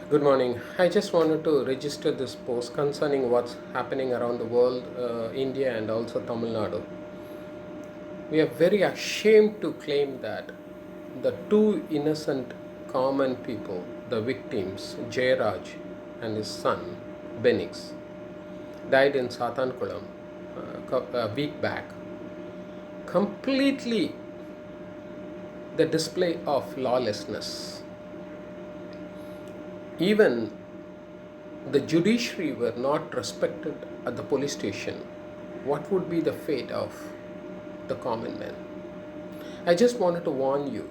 Good morning. I just wanted to register this post concerning what's happening around the world, India, and also Tamil Nadu. We are very ashamed to claim that the two innocent common people, the victims, Jayaraj and his son, Benix, died in Satankulam a week back. Completely the display of lawlessness. Even the judiciary were not respected at the police station, what would be the fate of the common man? I just wanted to warn you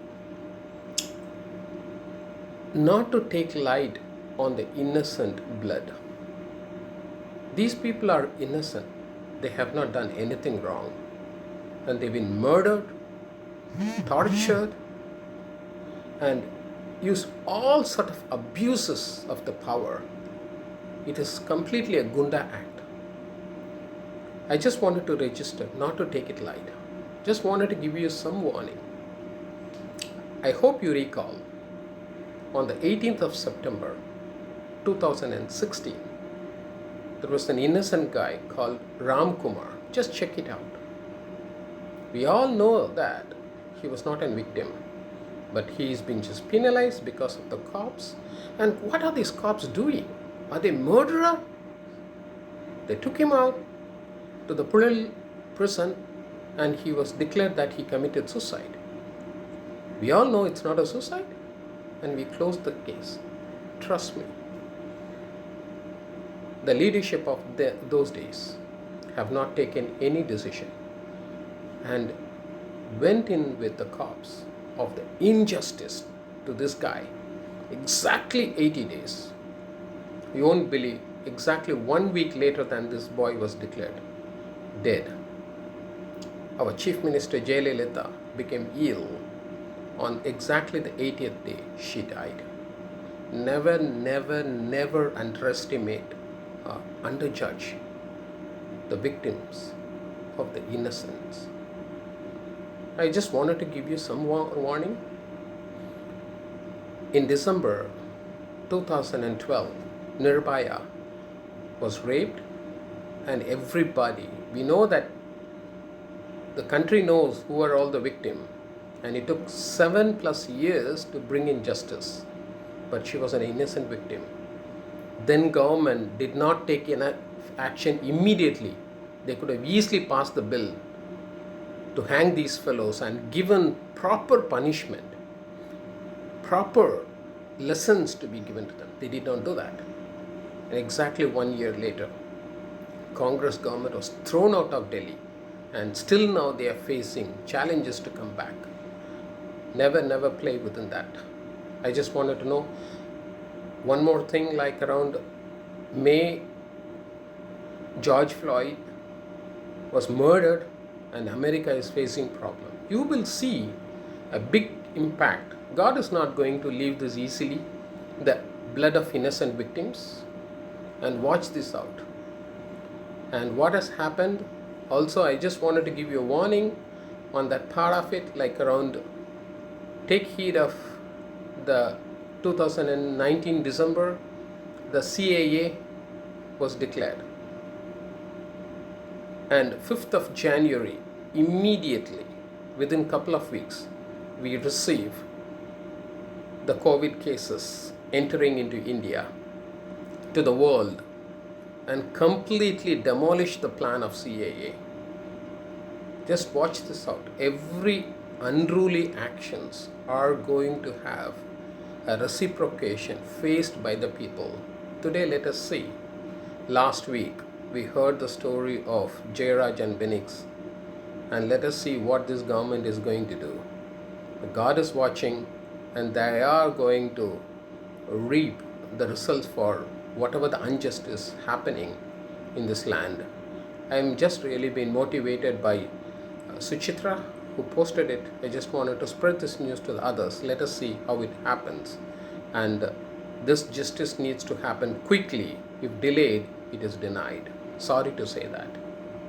not to take light on the innocent blood. These people are innocent. They have not done anything wrong. And they've been murdered, tortured, and used all sort of abuses of the power. It is completely a Gunda act. I just wanted to register, not to take it light. Just wanted to give you some warning. I hope you recall on the 18th of September 2016, there was an innocent guy called Ram Kumar. Just check it out. We all know that he was not a victim, but he is being just penalized because of the cops. And what are these cops doing? Are they murderer? They took him out to the Pulil prison and he was declared that he committed suicide. We all know it's not a suicide and we closed the case. Trust me. The leadership of those days have not taken any decision and went in with the cops of the injustice to this guy. Exactly 80 days. You won't believe, exactly 1 week later than this boy was declared dead, our Chief Minister Jayalalitha became ill. On exactly the 80th day, she died. Never, never, never underestimate or underjudge the victims of the innocents. I just wanted to give you some warning. In December 2012, Nirbhaya was raped, and everybody, we know that the country knows who are all the victims, and it took 7+ years to bring in justice, but she was an innocent victim. Then government did not take enough action immediately. They could have easily passed the bill to hang these fellows and given proper punishment, proper lessons to be given to them. They did not do that. And exactly 1 year later, Congress government was thrown out of Delhi, and still now they are facing challenges to come back. Never, never play within that. I just wanted to know one more thing, like around May, George Floyd was murdered and America is facing problem. You will see a big impact. God is not going to leave this easily, the blood of innocent victims, and watch this out. And what has happened, also I just wanted to give you a warning on that part of it, like around, take heed of the 2019 December, the CAA was declared. And 5th of January, immediately, within couple of weeks, we receive the COVID cases entering into India, to the world, and completely demolish the plan of CAA. Just watch this out. Every unruly actions are going to have a reciprocation faced by the people. Today, let us see. Last week, we heard the story of Jayaraj and Benix, and let us see what this government is going to do. God is watching, and they are going to reap the results for whatever the injustice happening in this land. I am just really been motivated by Suchitra, who posted it. I just wanted to spread this news to the others. Let us see how it happens. And this justice needs to happen quickly. If delayed, it is denied. Sorry to say that.